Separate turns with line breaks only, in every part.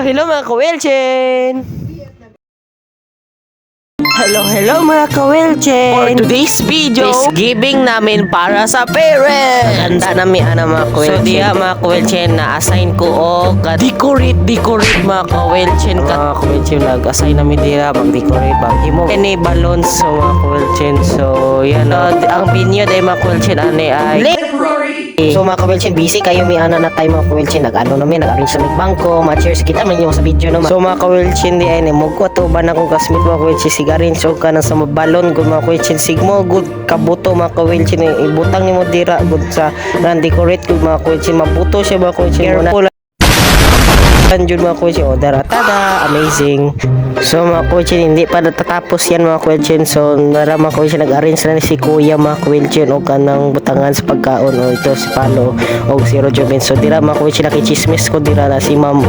Hello mga ka-Wilchin! Hello mga ka-Wilchin! For today's video is giving namin para sa parents! Handa namin mga ka-Wilchin. So diya mga ka-Wilchin na-assign ko decorate mga ka-Wilchin. Mga ka-Wilchin nag-assign namin dira mag-decorate himo any balloons so mga ka-Wilchin. So yan ang binyo day mga ka-Wilchin ay so mga ka-Wilchin, busy kayo may na tayo mga ka-Wilchin. Nag-arrange sa bangko, mga chairs kita man yung sa video naman. So mga ka-Wilchin, di ay mugko to ba na kung kasmit mga ka-Wilchin, sigarin so ka na sa balon good mga ka-Wilchin, sigmo good kabuto mga ka-Wilchin, ibutang ni mo dira good sa decorate good mga ka-Wilchin, mabuto siya mga ka-Wilchin. Careful jud mga ka-Wilchin, tada amazing. So mga ka-Wilchin, hindi pa natatapos yan mga ka-Wilchin. So nara mga ka-Wilchin, nag-arrange na ni si Kuya mga ka-Wilchin o kanang butangan sa pagkaon o ito si Palo o si Rojoben. So dira mga ka-Wilchin, nakichismis ko dira na si ma'am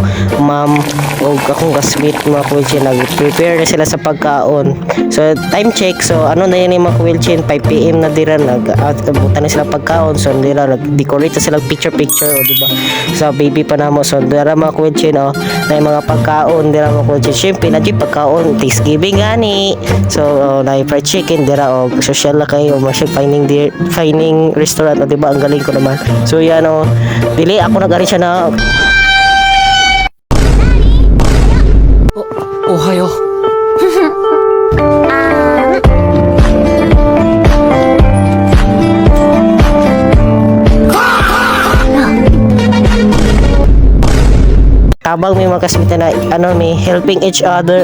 o akong kasmit mga ka-Wilchin, nag-prepare na sila sa pagkaon. So time check, so ano na yan mga ka-Wilchin, 5 PM na dira nag-butan na sila pagkaon. So dira nag-decorate na sila picture o diba sa baby pa namo. So dira mga ka-Wilchin na yung mga pagkaon dira mga ka-Wilchin, syempre na pagkaon Thanksgiving gani. So na fried chicken dira social na kayo masya finding restaurant o diba ang galing ko naman. So yan dili ako nag-arrange siya na Ohayo habang may mga kasmitan na may helping each other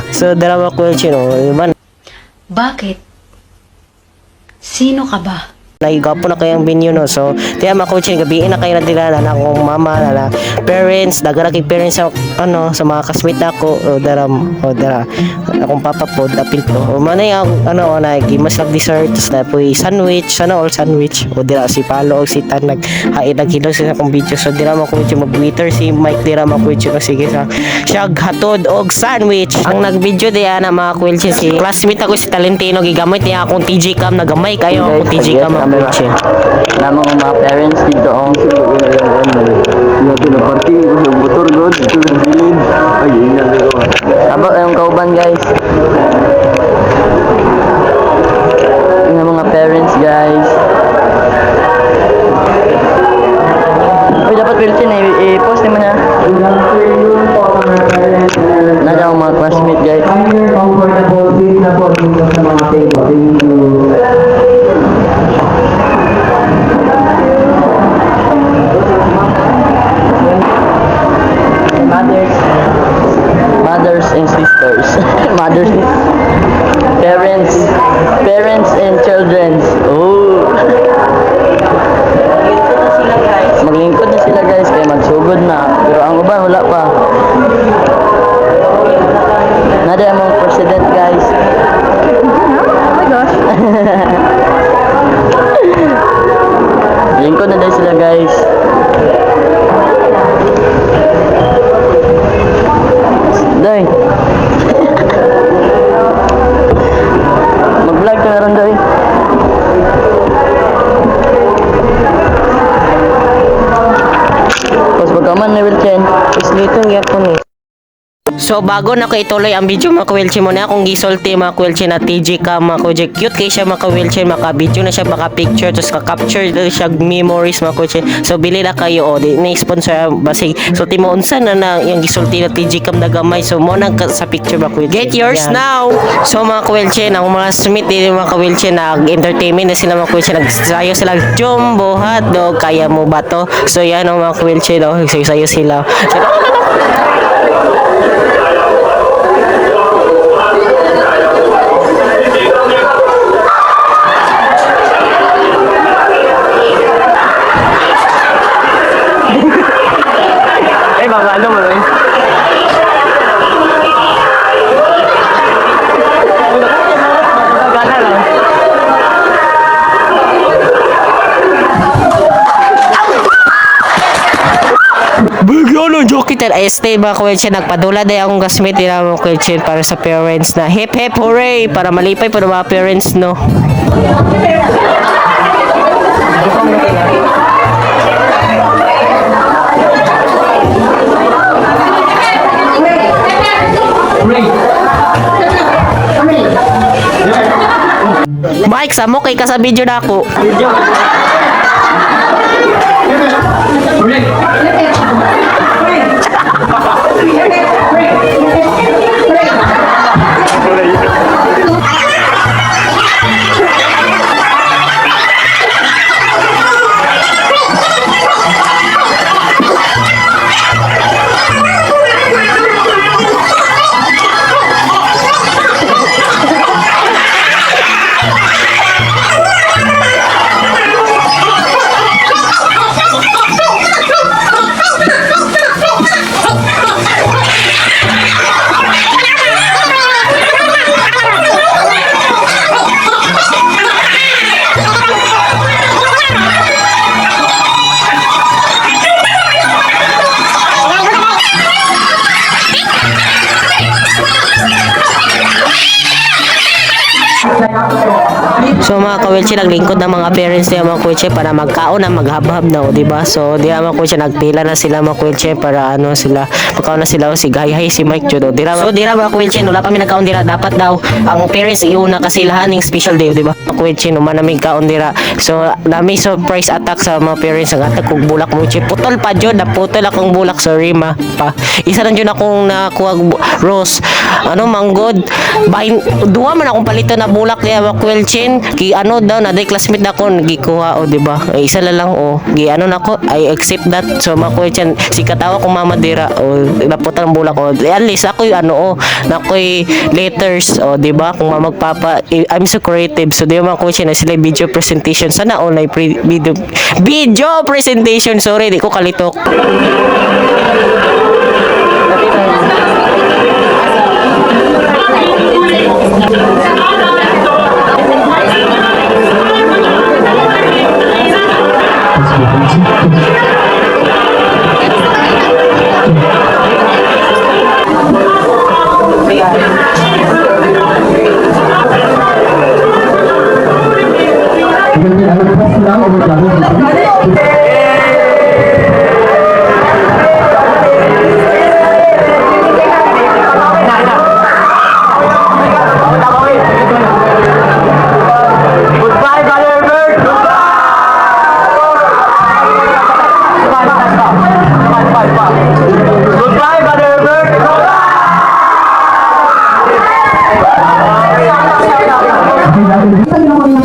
so dalawa ko yun
Bakit? Sino ka ba?
Naigapo na kayang venue so tiya mga coaching gabiin na kayo na dila na akong mama na parents dagara kay parents sa sa mga kasmit nako dara akong papa pod apil to manay na gimas dessert na poy sandwich all sandwich o dira si Palo o si Tan naghilo sa akong video. So dira mga coaching mag-waiter si Mike dira mga coaching sige sa siyag hatod og sandwich ang nag-video diya na mga coaching si classmate ako si Talentino gigamit niya akong TG cam nagamay kayo akong TG cam
na mga parents dito ang party motor god dito sa gilid ay ingat ko aba yung kauban guys yung mga parents guys ay dapat Wilson i-post naman na nada ang mga classmate guys comfortable seat na po dito sa mga table. Thank you. Mothers and sisters parents and children maglingkod na sila guys kaya magsugod na pero ang uban wala pa nada ang mga president guys oh my gosh lingkod na dahil sila guys Day mag-vlog ka na rin Day tapos pagkaman na Wilchen is litong yapon
So bago na ko ituloy ang video mga ka-Wilchin mo na akong gisulti mga ka-Wilchin na TG ka mga ka-Wilchin cute kay siya mga ka-Wilchin maka-video na siya maka-picture tapos ka-capture na siya memories mga ka-Wilchin. So bili na kayo di na-sponsor basig so timo unsa na yung gisulti na TG cam na gamay so mo na sa picture mga ka-Wilchin. Get yours now. So mga ka-Wilchin ang mga smith din mga ka-Wilchin nag-entertainment na sila mga ka-Wilchin nagsayo sila jumbo hotdog kaya mo ba to. So yan ang mga ka-Wilchin sayo sila.
ano mo rin gana lang
Bigyan ng joke kita este mga ka-Wilchin nagpadula day akong gasmit nila mga ka-Wilchin para sa parents na hip hip hooray para malipay pa mga parents no. Mike, samo kay ka sa video na ako. So mga kawilche, naglingkod ng mga parents niya mga kawilche para magkaon na maghab-hab na, o diba? So di mga kawilche, nagpila na sila mga kawilche para ano sila, magkaon na sila, si Gayhay, si Mike Judo. So dira mga kawilche, wala pa mi nagkaon dira, dapat daw ang parents iuna kasi lahaning special day, diba? Mga kawilche, naman namin kaon dira. So nami surprise attack sa mga parents, ang attack kong bulak mo, putol pa jud, naputol akong bulak, sorry ma pa. Isa lang jud akong nakuha rose, ano manggod, duha man akong palito na bulak niya mga kawilche. Ki ano daw na day classmate na ko gikuha, o di ba? Ay, isa lang o gi ano nako, I accept that. So makoy chan si katawa kong mama dira o naputan ang bulak, o at least ako ano o nakoy letters, o di ba? Kung magpapa I'm so creative, so di ba ko na sila video presentation, sana online video presentation, sorry di ko kalitok.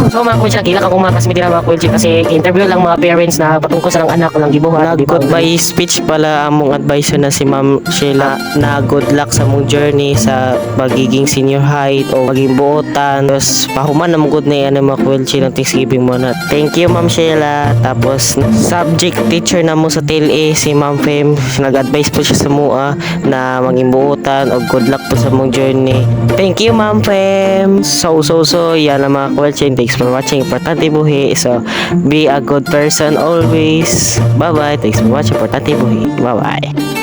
So mga kuya, nakilak ako mga kasmiti na mga kuya kasi interview lang mga parents na patungkol sa ng anak lang gibuhat. Goodbye speech pala among advisor na si Ma'am Sheila na good luck sa mong journey sa pagiging senior high o maging buotan. Tapos pahuman na mong good na yan mga kuya ng Thanksgiving mo na. Thank you Ma'am Sheila. Tapos subject teacher na mo sa TLA si Ma'am Fem. Nag-advise po siya sa mua na maging buotan o good luck po sa mong journey. Thank you Ma'am Fem. So yan na mga kuya. Thanks for watching. Importante buhi. So, be a good person always. Bye-bye. Thanks for watching. Importante buhi. Bye-bye.